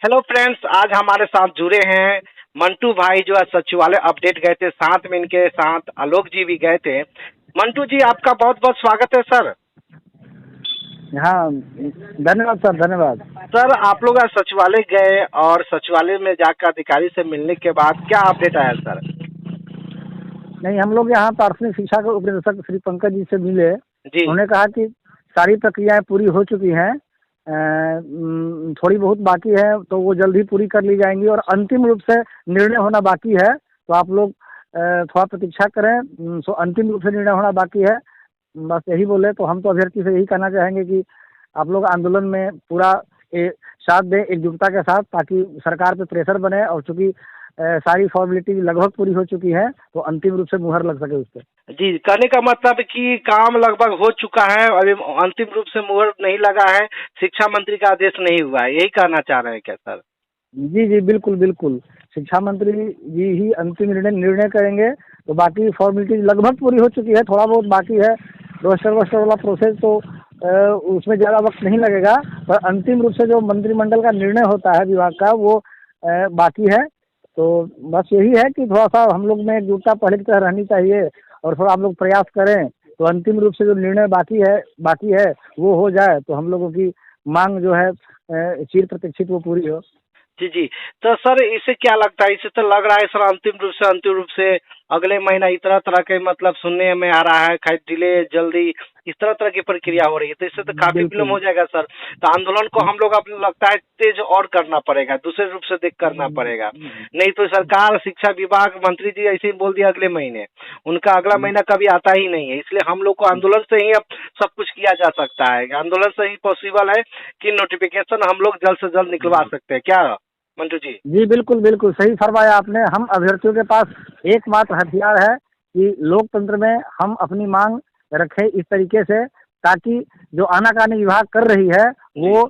Hello friends, आज हमारे साथ जुड़े हैं मंटू भाई जो आज सचिवालय अपडेट गए थे। साथ में इनके साथ आलोक जी भी गए थे। मंटू जी, आपका बहुत बहुत स्वागत है सर। हाँ, धन्यवाद सर, धन्यवाद। सर, आप लोग आज सचिवालय गए और सचिवालय में जाकर अधिकारी से मिलने के बाद क्या अपडेट आया सर? नहीं, हम लोग यहाँ प्राथमिक शिक्षा के उपनिदेशक श्री पंकज जी से मिले। जी उन्होंने कहा कि सारी प्रक्रियाएं पूरी हो चुकी हैं, थोड़ी बहुत बाकी है तो वो जल्द ही पूरी कर ली जाएंगी और अंतिम रूप से निर्णय होना बाकी है। तो आप लोग थोड़ा प्रतीक्षा करें। सो अंतिम रूप से निर्णय होना बाकी है, बस यही बोले। तो हम तो अभ्यर्थी से यही कहना चाहेंगे कि आप लोग आंदोलन में पूरा साथ दें एकजुटता के साथ, ताकि सरकार पे प्रेशर बने। और चूंकि सारी फॉर्मेलिटी लगभग पूरी हो चुकी है तो अंतिम रूप से मुहर लग सके उस पर। जी, कहने का मतलब कि काम लगभग हो चुका है, अभी अंतिम रूप से मुहर नहीं लगा है, शिक्षा मंत्री का आदेश नहीं हुआ है, यही कहना चाह रहे हैं क्या सर? जी जी, बिल्कुल बिल्कुल। शिक्षा मंत्री जी ही अंतिम निर्णय करेंगे। तो बाकी फॉर्मेलिटी लगभग पूरी हो चुकी है, थोड़ा बहुत बाकी है। रोस्टर वोस्टर वाला प्रोसेस तो उसमें ज़्यादा वक्त नहीं लगेगा, पर अंतिम रूप से जो मंत्रिमंडल का निर्णय होता है विभाग का, वो बाकी है। तो बस यही है कि थोड़ा सा हम लोग में एकजुटता पहले की तरह रहनी चाहिए और थोड़ा हम लोग प्रयास करें तो अंतिम रूप से जो निर्णय बाकी है वो हो जाए, तो हम लोगों की मांग जो है चिर प्रतीक्षित वो पूरी हो। जी जी। तो सर, इससे क्या लगता है? इससे तो लग रहा है सर अंतिम रूप से अगले महीना इस तरह के मतलब सुनने में आ रहा है, खैर डिले जल्दी इस तरह की प्रक्रिया हो रही है, तो इससे तो काफी विलम्ब हो जाएगा सर। तो आंदोलन को हम लोग अपने लगता है तेज और करना पड़ेगा, दूसरे रूप से देख करना पड़ेगा। नहीं तो सरकार, शिक्षा विभाग मंत्री जी ऐसे ही बोल दिया अगले महीने, उनका अगला महीना कभी आता ही नहीं है। इसलिए हम लोग को आंदोलन से ही अब सब कुछ किया जा सकता है, आंदोलन से ही पॉसिबल है कि नोटिफिकेशन हम लोग जल्द से जल्द निकलवा सकते हैं क्या मंटू जी? जी बिल्कुल बिल्कुल सही फरमाया आपने। हम अभ्यर्थियों के पास एकमात्र हथियार है कि लोकतंत्र में हम अपनी मांग रखें इस तरीके से, ताकि जो आनाकानी विभाग कर रही है वो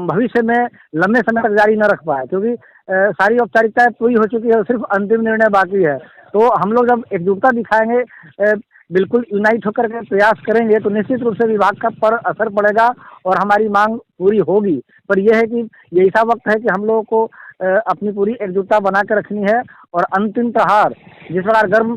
भविष्य में लंबे समय तक जारी न रख पाए, क्योंकि सारी औपचारिकताएं पूरी हो चुकी है, सिर्फ अंतिम निर्णय बाकी है। तो हम लोग जब एकजुटता दिखाएंगे, बिल्कुल यूनाइट होकर के प्रयास करेंगे, तो निश्चित रूप से विभाग का पर असर पड़ेगा और हमारी मांग पूरी होगी। पर यह है कि ये ऐसा वक्त है कि हम लोगों को अपनी पूरी एकजुटता बना के रखनी है और अंतिम प्रहार, जिस प्रकार गर्म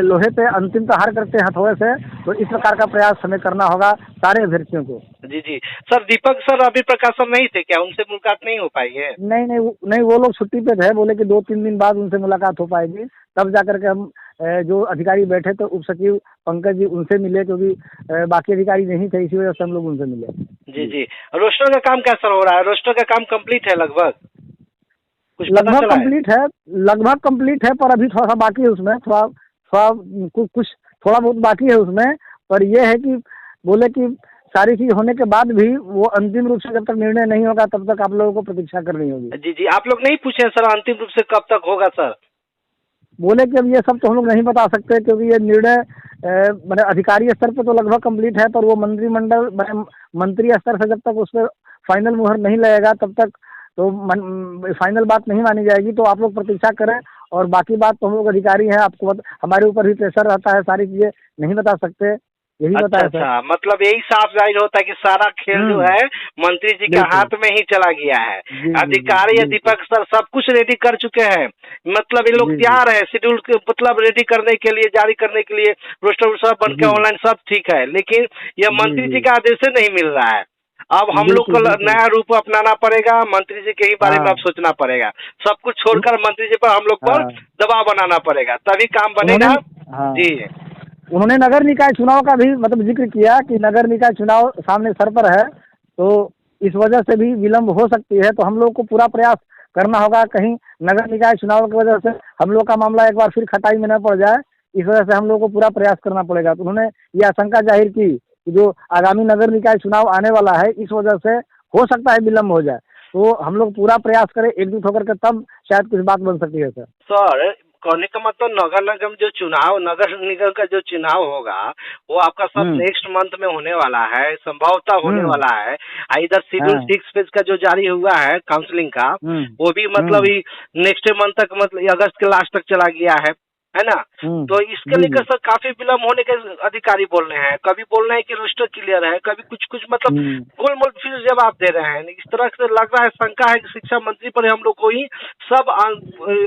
लोहे पे अंतिम प्रहार करते हैं हथौड़े से, तो इस प्रकार का प्रयास हमें करना होगा सारे अभ्यर्थियों को। जी जी। सर, दीपक सर अभी प्रकाशन नहीं थे क्या? उनसे मुलाकात नहीं हो पाई है? नहीं, वो लोग छुट्टी पे थे। बोले कि 2-3 दिन बाद उनसे मुलाकात हो पाएगी, तब जाकर के हम जो अधिकारी बैठे थे उप सचिव पंकज जी, उनसे मिले, क्योंकि बाकी अधिकारी नहीं थे, इसी वजह से हम लोग उनसे मिले। जी जी। रोस्टर का काम कैसा हो रहा है? रोस्टर का काम कंप्लीट है लगभग? कुछ पता लगभग चला है? कंप्लीट है, लगभग कंप्लीट है, पर अभी थोड़ा सा बाकी है उसमें। थोड़ा थोड़ा कुछ थोड़ा बहुत बाकी है उसमें। पर यह है कि बोले कि सारी चीज होने के बाद भी वो अंतिम रूप से जब तक निर्णय नहीं होगा तब तक आप लोगों को प्रतीक्षा करनी होगी। जी जी। आप लोग नहीं पूछे सर अंतिम रूप से कब तक होगा सर? बोले कि अब ये सब तो हम लोग नहीं बता सकते, क्योंकि ये निर्णय मतलब अधिकारी स्तर पे तो लगभग कंप्लीट है, पर वो मंत्रिमंडल मंत्री स्तर से जब तक उस पर फाइनल मुहर नहीं लगेगा तब तक तो फाइनल बात नहीं मानी जाएगी। तो आप लोग प्रतीक्षा करें, और बाकी बात तो हम लोग अधिकारी हैं, आपको हमारे ऊपर भी प्रेशर रहता है, सारी चीजें नहीं बता सकते, यही अच्छा बताया अच्छा, मतलब यही साफ जाहिर होता है कि सारा खेल जो है मंत्री जी के हाथ में ही चला गया है। अधिकारी या दीपक सर सब कुछ रेडी कर चुके हैं, मतलब ये लोग तैयार है शेड्यूल मतलब रेडी करने के लिए, जारी करने के लिए, रोस्टर सब बन के ऑनलाइन सब ठीक है, लेकिन यह मंत्री जी का आदेश से नहीं मिल रहा है। अब हम लोग को नया रूप अपनाना पड़ेगा, मंत्री जी के ही बारे में अब सोचना पड़ेगा, सब कुछ छोड़कर मंत्री जी पर हम लोग पर दबाव बनाना पड़ेगा, तभी काम बनेगा। जी, उन्होंने नगर निकाय चुनाव का भी मतलब जिक्र किया कि नगर निकाय चुनाव सामने सर पर है, तो इस वजह से भी विलम्ब हो सकती है। तो हम लोग को पूरा प्रयास करना होगा, कहीं नगर निकाय चुनाव की वजह से हम लोग का मामला एक बार फिर खटाई में न पड़ जाए, इस वजह से हम लोग को पूरा प्रयास करना पड़ेगा। तो उन्होंने ये आशंका जाहिर की कि जो आगामी नगर निकाय चुनाव आने वाला है, इस वजह से हो सकता है विलम्ब हो जाए। तो हम लोग पूरा प्रयास करें एकजुट होकर के, तब शायद कुछ बात बन सकती है सर। कहने का मतलब नगर निगम जो चुनाव, नगर निगम का जो चुनाव होगा वो आपका सब नेक्स्ट मंथ में होने वाला है, संभवतः होने वाला है। इधर शेड्यूल 6 पेज का जो जारी हुआ है काउंसलिंग का, वो भी मतलब नेक्स्ट मंथ तक, मतलब अगस्त के लास्ट तक चला गया है। है ना। तो इसके जी लेकर जी। सर काफी विलम्ब होने के अधिकारी बोल रहे हैं, कभी बोल रहे हैं कि रोस्टर क्लियर है, कभी कुछ कुछ मतलब गोलमोल फिर जवाब दे रहे हैं। इस तरह से लग रहा है, शंका है कि शिक्षा मंत्री पर हम लोग को ही सब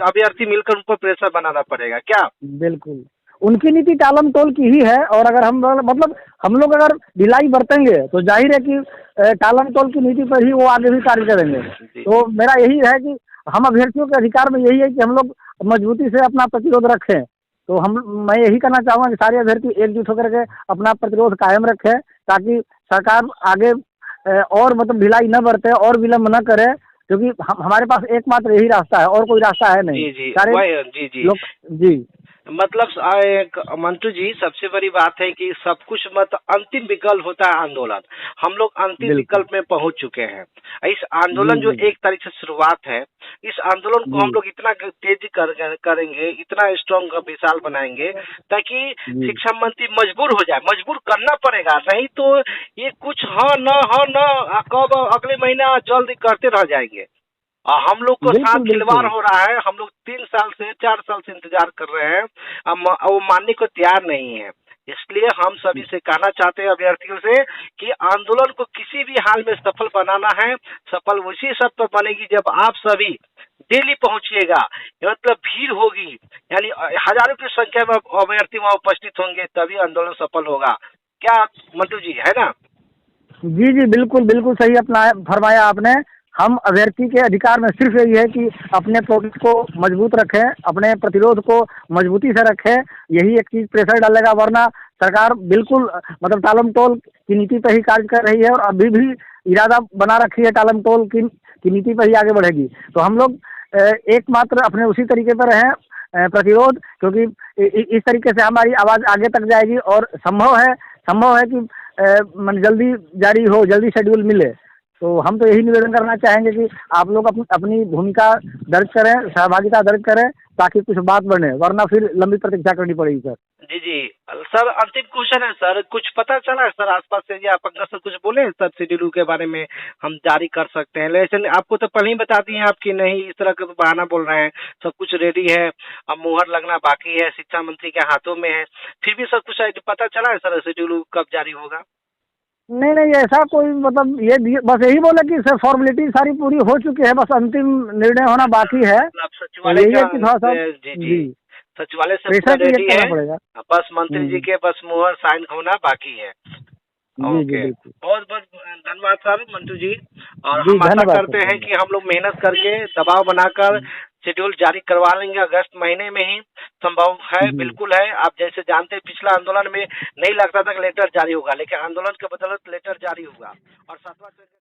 अभ्यर्थी मिलकर उन पर प्रेशर बनाना पड़ेगा क्या। बिल्कुल, उनकी नीति टालम टोल की ही है। और अगर हम मतलब हम लोग अगर ढिलाई बरतेंगे तो जाहिर है कि टालम टोल की नीति पर ही वो आगे भी कार्य करेंगे। जी तो मेरा यही है कि हम अभ्यर्थियों के अधिकार में यही है कि हम लोग मजबूती से अपना प्रतिरोध रखें। तो मैं यही कहना चाहूँगा कि सारे अभ्यर्थी एकजुट होकर के अपना प्रतिरोध कायम रखें, ताकि सरकार आगे और मतलब ढिलाई न बरते और विलम्ब न करे, क्योंकि हमारे पास एकमात्र यही रास्ता है और कोई रास्ता है नहीं। जी जी सारे वही जी जी लोग जी मतलब मंटू जी, सबसे बड़ी बात है कि सब कुछ अंतिम विकल्प होता है आंदोलन। हम लोग अंतिम बिल्कुल। विकल्प में पहुंच चुके हैं। इस जी आंदोलन जो जी जी एक तारीख से शुरुआत है, इस आंदोलन को हम जी लोग इतना तेजी करेंगे, इतना स्ट्रॉन्ग विशाल बनाएंगे ताकि जी शिक्षा मंत्री मजबूर हो जाए। मजबूर करना पड़ेगा, नहीं तो ये कुछ हाँ न कब अगले महीना जल्द करते रह जाएंगे। हम लोग को साथ बिल्कुल खिलवाड़ बिल्कुल। हो रहा है। हम लोग 3 साल से 4 साल से इंतजार कर रहे हैं, वो मानने को तैयार नहीं है। इसलिए हम सभी से कहना चाहते हैं, अभ्यर्थियों से, कि आंदोलन को किसी भी हाल में सफल बनाना है। सफल उसी सब पर बनेगी जब आप सभी दिल्ली पहुंचिएगा, मतलब भीड़ होगी, यानी हजारों की संख्या में अभ्यर्थी वहां उपस्थित होंगे, तभी आंदोलन सफल होगा। क्या मंटू जी, है ना। जी जी बिल्कुल बिल्कुल सही अपना फरमाया आपने। हम अभ्यर्थी के अधिकार में सिर्फ यही है कि अपने प्रोटेस्ट को मजबूत रखें, अपने प्रतिरोध को मजबूती से रखें। यही एक चीज प्रेशर डालेगा, वरना सरकार बिल्कुल मतलब टालम टोल की नीति पर ही कार्य कर रही है और अभी भी इरादा बना रखी है टालम टोल की नीति पर ही आगे बढ़ेगी। तो हम लोग एकमात्र अपने उसी तरीके पर हैं, प्रतिरोध, क्योंकि इस तरीके से हमारी आवाज़ आगे तक जाएगी और संभव है कि मन जल्दी जारी हो, जल्दी शेड्यूल मिले। तो हम तो यही निवेदन करना चाहेंगे कि आप लोग अपनी भूमिका दर्ज करें, सहभागिता दर्ज करें, ताकि कुछ बात बने, वरना फिर लंबी प्रतीक्षा करनी पड़ेगी सर। जी जी सर, अंतिम क्वेश्चन है सर, कुछ पता चला है सर आसपास से, या पंकज सर कुछ बोले हैं सर शेड्यूल के बारे में, हम जारी कर सकते हैं? लेकिन आपको तो पहले ही बता दिए हैं आपकी नहीं, इस तरह का बहाना बोल रहे हैं। सब कुछ रेडी है, अब मुहर लगना बाकी है, शिक्षा मंत्री के हाथों में है। फिर भी सब कुछ पता चला है सर शेड्यूल कब जारी होगा? नहीं नहीं, ऐसा कोई मतलब बस यही बोला कि सर फॉर्मेलिटी सारी पूरी हो चुकी है, बस अंतिम निर्णय होना बाकी है। मतलब तो सचिवालय यही का है कि थोड़ा सा जी जी जी सचिवालय से पूरा प्रेशर क्रिएट रेडी करना है, पड़ेगा। बस मंत्री जी के बस मुहर साइन होना बाकी है। जी जी ओके, बिल्कुल। बहुत बहुत धन्यवाद सर मंटू जी। और जी हम आशा धन्यवाद सर, करते हैं धन्यवाद। कि हम लोग मेहनत करके दबाव बनाकर शेड्यूल जारी करवा लेंगे। अगस्त महीने में ही संभव है, जी बिल्कुल है। आप जैसे जानते हैं, पिछला आंदोलन में नहीं लगता था कि लेटर जारी होगा, लेकिन आंदोलन के बदौलत लेटर जारी हुआ और 7वां